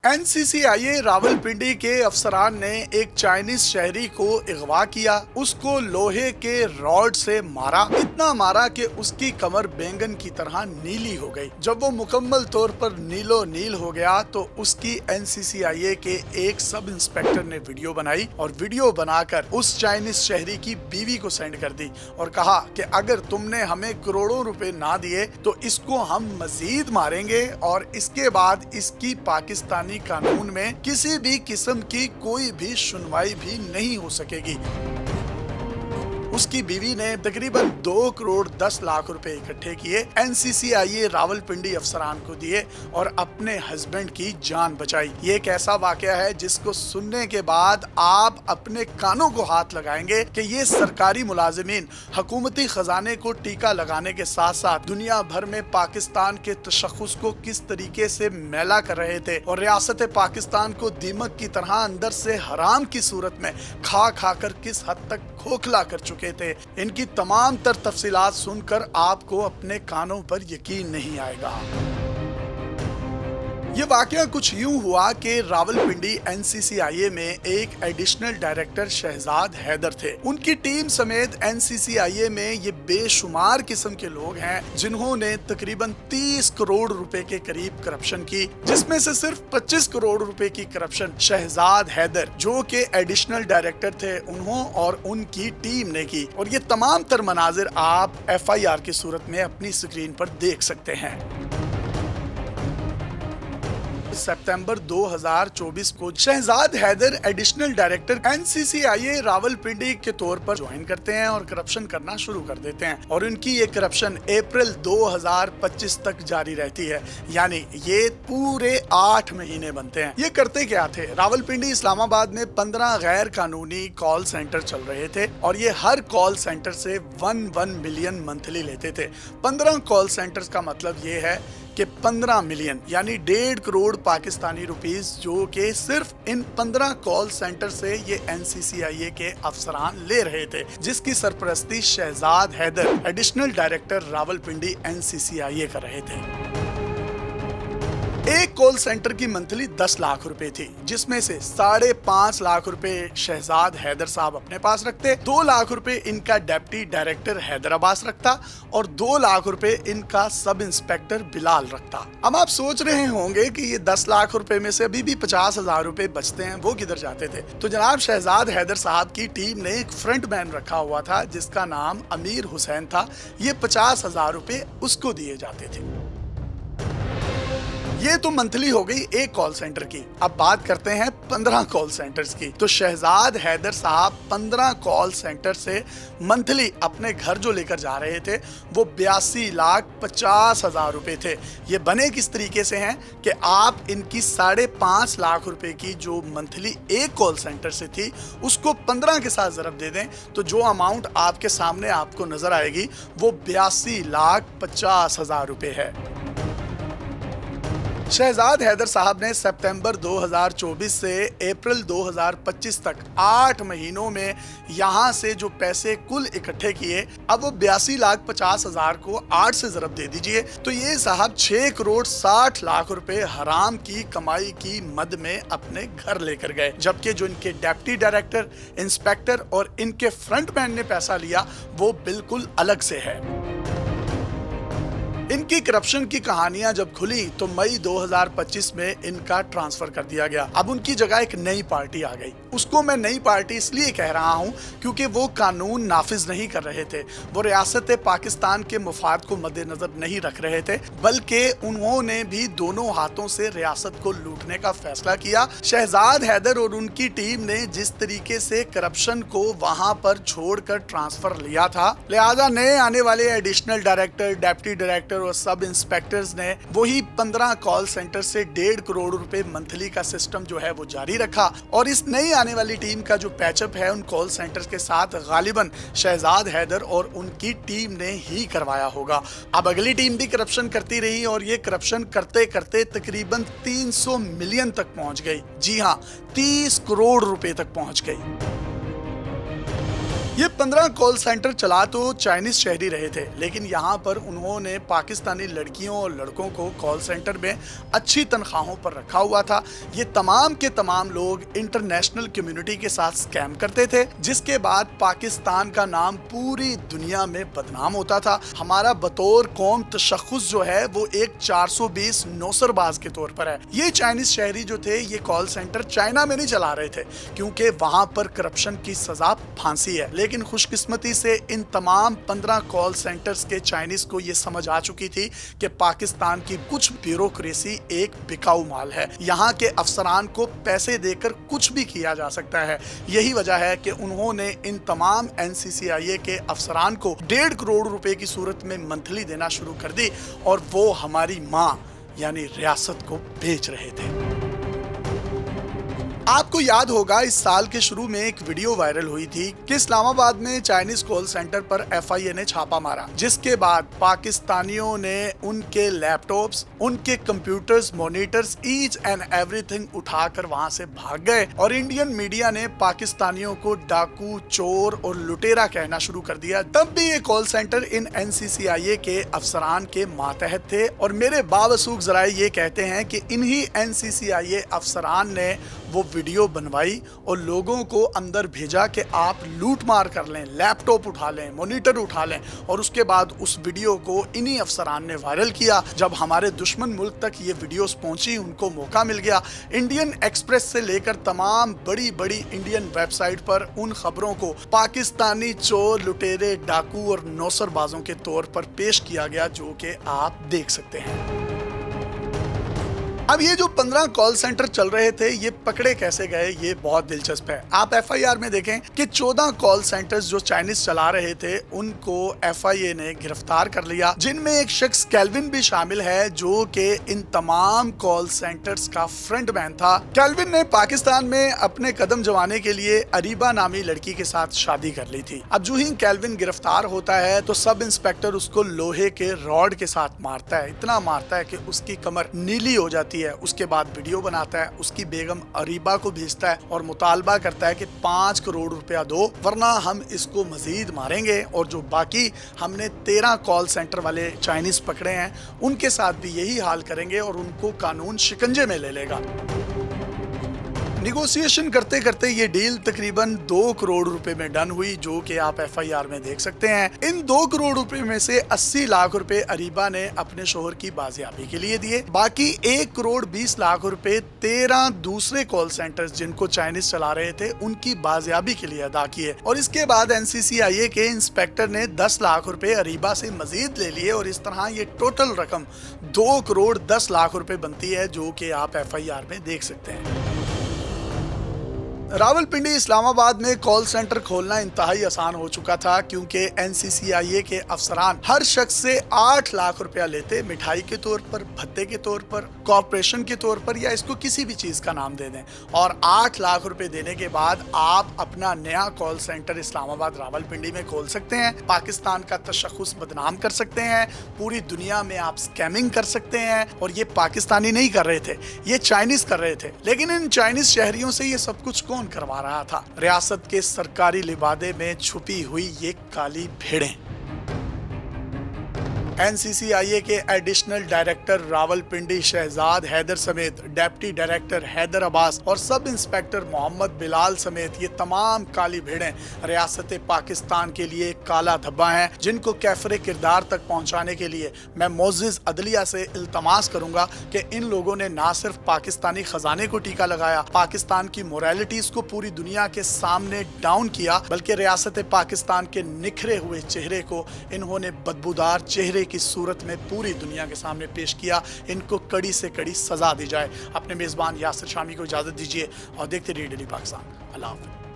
एनसीसीआईए रावलपिंडी के अफसरान ने एक चाइनीज शहरी को अगवा किया, उसको लोहे के रॉड से मारा, इतना मारा कि उसकी कमर बैंगन की तरह नीली हो गई। जब वो मुकम्मल तौर पर नीलो नील हो गया तो उसकी एनसीसीआईए के एक सब इंस्पेक्टर ने वीडियो बनाई और वीडियो बनाकर उस चाइनीज शहरी की बीवी को सेंड कर दी और कहा कि अगर तुमने हमें करोड़ों रुपए ना दिए तो इसको हम मजीद मारेंगे और इसके बाद इसकी पाकिस्तानी कानून में किसी भी किस्म की कोई भी सुनवाई भी नहीं हो सकेगी। उसकी बीवी ने तकरीबन 2 करोड़ 10 लाख रुपए इकट्ठे किए, एनसीसीआईए रावलपिंडी अफसरान को दिए और अपने हस्बैंड की जान बचाई। ये एक ऐसा वाकया है जिसको सुनने के बाद आप अपने कानों को हाथ लगाएंगे कि ये सरकारी मुलाजिमीन हुकूमती खजाने को टीका लगाने के साथ साथ दुनिया भर में पाकिस्तान के तशख्खुस को किस तरीके से मैला कर रहे थे और रियासत पाकिस्तान को दीमक की तरह अंदर से हराम की सूरत में खा खा कर किस हद तक खोखला कर चुके थे। इनकी तमाम तर तफसीलात सुनकर आपको अपने कानों पर यकीन नहीं आएगा। ये वाकया कुछ यूं हुआ कि रावलपिंडी एनसीसीआईए में एक एडिशनल डायरेक्टर शहजाद हैदर थे। उनकी टीम समेत एनसीसीआईए में ये बेशुमार किस्म के लोग हैं जिन्होंने तकरीबन 30 करोड़ रुपए के करीब करप्शन की, जिसमें से सिर्फ 25 करोड़ रुपए की करप्शन शहजाद हैदर जो के एडिशनल डायरेक्टर थे उन्हों और उनकी टीम ने की। और ये तमाम तर मनाजिर आप FIR की सूरत में अपनी स्क्रीन पर देख सकते हैं। सितंबर 2024 को शहजाद हैदर एडिशनल डायरेक्टर एनसीसीआईए रावलपिंडी के तौर पर ज्वाइन करते हैं और करप्शन करना शुरू कर देते हैं और उनकी ये करप्शन अप्रैल 2025 तक जारी रहती है, यानी ये पूरे 8 महीने बनते हैं। ये करते क्या थे? रावलपिंडी इस्लामाबाद में 15 गैर कानूनी कॉल सेंटर चल रहे थे और ये हर कॉल सेंटर से 1 मिलियन मंथली लेते थे। 15 कॉल सेंटर्स का मतलब ये है कि 15 मिलियन यानी 1.5 करोड़ पाकिस्तानी रुपीस जो कि सिर्फ इन 15 कॉल सेंटर से ये एनसीसीआईए के अफसरान ले रहे थे, जिसकी सरपरस्ती शहजाद हैदर एडिशनल डायरेक्टर रावलपिंडी एनसीसीआईए कर रहे थे। एक कॉल सेंटर की मंथली 10 लाख रुपए थी, जिसमें से 5.5 लाख रुपए शहजाद हैदर साहब अपने पास रखते, 2 लाख रुपए इनका डिप्टी डायरेक्टर हैदर अब्बास रखता और 2 लाख रुपए इनका सब इंस्पेक्टर बिलाल रखता। अब आप सोच रहे होंगे कि ये 10 लाख रुपए में से अभी भी 50,000 रुपए बचते हैं, वो किधर जाते थे? तो जनाब शहजाद हैदर साहब की टीम ने एक फ्रंट मैन रखा हुआ था जिसका नाम अमीर हुसैन था। ये 50,000 रुपए उसको दिए जाते थे। ये तो मंथली हो गई एक कॉल सेंटर की। अब बात करते हैं 15 कॉल सेंटर्स की। तो शहजाद हैदर साहब 15 कॉल सेंटर से मंथली अपने घर जो लेकर जा रहे थे वो 82,50,000 रुपए थे। ये बने किस तरीके से हैं कि आप इनकी 5.5 लाख रुपए की जो मंथली एक कॉल सेंटर से थी उसको 15 के साथ ज़रब दे दें तो जो अमाउंट आपके सामने आपको नजर आएगी वो 82,50,000 रुपए है। शहजाद हैदर साहब ने सितंबर 2024 से अप्रैल 2025 तक 8 महीनों में यहाँ से जो पैसे कुल इकट्ठे किए, अब वो 82,50,000 को 8 से ज़रब दे दीजिए तो ये साहब 6 करोड़ 60 लाख रुपए हराम की कमाई की मद में अपने घर लेकर गए। जबकि जो इनके डिप्टी डायरेक्टर, इंस्पेक्टर और इनके फ्रंट मैन ने पैसा लिया वो बिल्कुल अलग से है। इनकी करप्शन की कहानियां जब खुली तो मई 2025 में इनका ट्रांसफर कर दिया गया। अब उनकी जगह एक नई पार्टी आ गई। उसको मैं नई पार्टी इसलिए कह रहा हूं क्योंकि वो कानून नाफिज नहीं कर रहे थे, वो रियासत पाकिस्तान के मुफाद को मद्देनजर नहीं रख रहे थे, बल्कि उन्होंने भी दोनों हाथों से रियासत को लूटने का फैसला किया। शहजाद हैदर और उनकी टीम ने जिस तरीके से करप्शन को वहां पर छोड़कर ट्रांसफर लिया था, लिहाजा नए आने वाले एडिशनल डायरेक्टर, डिप्टी डायरेक्टर और सब इंस्पेक्टर्स ने वही 15 कॉल सेंटर से 1.5 करोड़ रुपए मंथली का सिस्टम जो है वो जारी रखा और इस नई आने वाली टीम का जो पैचअप है उन कॉल सेंटर्स के साथ गालिबन शहजाद हैदर और उनकी टीम ने ही करवाया होगा। अब अगली टीम भी करप्शन करती रही और ये करप्शन करते करते तकरीबन 300 मिलियन तक पहुंच गई। जी हाँ, 30 करोड़ रुपए तक पहुंच गई। ये 15 कॉल सेंटर चला तो चाइनीज शहरी रहे थे, लेकिन यहाँ पर उन्होंने पाकिस्तानी लड़कियों और लड़कों को कॉल सेंटर में अच्छी तनख्वाहों पर रखा हुआ था। ये तमाम के तमाम लोग इंटरनेशनल कम्युनिटी के साथ स्कैम करते थे, जिसके बाद पाकिस्तान का नाम पूरी दुनिया में बदनाम होता था। हमारा बतौर कौम तशख़्ख़ुस जो है वो एक 420 नौसरबाज के तौर पर है। ये चाइनीज शहरी जो थे ये कॉल सेंटर चाइना में नहीं चला रहे थे, क्योंकि वहाँ पर करप्शन की सजा फांसी है। लेकिन खुशकिस्मती से इन तमाम 15 कॉल सेंटर्स के चाइनीज को ये समझ आ चुकी थी कि पाकिस्तान की कुछ ब्यूरोक्रेसी एक बिकाऊ माल है। यहाँ के अफसरान को पैसे देकर कुछ भी किया जा सकता है। यही वजह है कि उन्होंने इन तमाम NCCIA के अफसरान को 1.5 करोड़ रुपए की सूरत में मंथली देना शुरू कर दी, और वो हमारी माँ यानी रियासत को बेच रहे थे। आपको याद होगा इस साल के शुरू में एक वीडियो वायरल हुई थी कि इस्लामाबाद में चाइनीज कॉल सेंटर पर FIA ने छापा मारा, जिसके बाद पाकिस्तानियों ने उनके लैपटॉप्स, उनके computers, monitors, each and everything उठाकर वहां से भाग गए, और इंडियन मीडिया ने पाकिस्तानियों को डाकू, चोर और लुटेरा कहना शुरू कर दिया। तब भी ये कॉल सेंटर इन NCCIA के अफसरान के मातहत थे, और मेरे बावसूख जराए ये कहते हैं कि इन्हीं NCCIA अफसरान ने वो वीडियो बनवाई और लोगों को अंदर भेजा कि आप लूट मार कर लें, लैपटॉप उठा लें, मॉनिटर उठा लें, और उसके बाद उस वीडियो को इन्हीं अफसरान ने वायरल किया। जब हमारे दुश्मन मुल्क तक ये वीडियोस पहुंची, उनको मौका मिल गया। इंडियन एक्सप्रेस से लेकर तमाम बड़ी बड़ी इंडियन वेबसाइट पर उन खबरों को पाकिस्तानी चोर, लुटेरे, डाकू और नौसरबाजों के तौर पर पेश किया गया, जो कि आप देख सकते हैं। अब ये जो 15 कॉल सेंटर चल रहे थे ये पकड़े कैसे गए, ये बहुत दिलचस्प है। आप FIR में देखें कि 14 कॉल सेंटर्स जो चाइनीज चला रहे थे उनको FIA ने गिरफ्तार कर लिया, जिनमें एक शख्स केल्विन भी शामिल है, जो कि इन तमाम कॉल सेंटर्स का फ्रंट मैन था। केल्विन ने पाकिस्तान में अपने कदम जमाने के लिए अरीबा नामी लड़की के साथ शादी कर ली थी। अब जो ही केल्विन गिरफ्तार होता है तो सब इंस्पेक्टर उसको लोहे के रॉड के साथ मारता है, इतना मारता है कि उसकी कमर नीली हो जाती है। उसके बाद वीडियो बनाता है, उसकी बेगम अरीबा को भेजता है और मुतालबा करता है कि 5 करोड़ रुपया दो, वरना हम इसको मजीद मारेंगे। और जो बाकी हमने 13 कॉल सेंटर वाले चाइनीज पकड़े हैं उनके साथ भी यही हाल करेंगे और उनको कानून शिकंजे में ले लेगा। निगोशिएशन करते करते ये डील तकरीबन 2 करोड़ रुपए में डन हुई, जो कि आप FIR में देख सकते हैं। इन 2 करोड़ रुपए में से 80 लाख रुपए अरीबा ने अपने शोहर की बाजियाबी के लिए दिए, बाकी 1 करोड़ 20 लाख रुपए 13 दूसरे कॉल सेंटर्स जिनको चाइनीज चला रहे थे उनकी बाजियाबी के लिए अदा किए। और इसके बाद NCCIA के इंस्पेक्टर ने 10 लाख रुपए अरीबा से मजीद ले लिए, और इस तरह ये टोटल रकम 2 करोड़ 10 लाख रुपए बनती है, जो कि आप FIR में देख सकते हैं। रावलपिंडी इस्लामाबाद में कॉल सेंटर खोलना इंतहाई आसान हो चुका था, क्योंकि NCCIA के अफसरान हर शख्स से 8 लाख रुपया लेते, मिठाई के तौर पर, भत्ते के तौर पर, कॉर्पोरेशन के तौर पर, या इसको किसी भी चीज का नाम दे दें। और 8 लाख रुपए देने के बाद आप अपना नया कॉल सेंटर इस्लामाबाद रावलपिंडी में खोल सकते हैं, पाकिस्तान का तशख़्ख़ुस बदनाम कर सकते हैं, पूरी दुनिया में आप स्कैमिंग कर सकते हैं। और ये पाकिस्तानी नहीं कर रहे थे, ये चाइनीज कर रहे थे। लेकिन इन चाइनीज शहरियों से ये सब कुछ कौन करवा रहा था? रियासत के सरकारी लिबादे में छुपी हुई ये काली भेड़ें। NCCIA के एडिशनल डायरेक्टर रावलपिंडी शहजाद हैदर समेत डिप्टी डायरेक्टर हैदर अब्बास और सब इंस्पेक्टर मोहम्मद बिलाल समेत ये तमाम काली भेड़ें रियासत पाकिस्तान के लिए काला धब्बा हैं, जिनको कैफरे किरदार तक पहुंचाने के लिए मैं मोअज़्ज़िज़ अदलिया से इल्तमास करूंगा कि इन लोगों ने ना सिर्फ पाकिस्तानी खजाने को टीका लगाया, पाकिस्तान की मोरालिटीज को पूरी दुनिया के सामने डाउन किया, बल्कि रियासत पाकिस्तान के निखरे हुए चेहरे को इन्होंने बदबूदार चेहरे की सूरत में पूरी दुनिया के सामने पेश किया। इनको कड़ी से कड़ी सजा दी जाए। अपने मेजबान यासिर शामी को इजाजत दीजिए और देखते रहिए डेली पाकिस्तान। अल्लाह हाफ़िज़।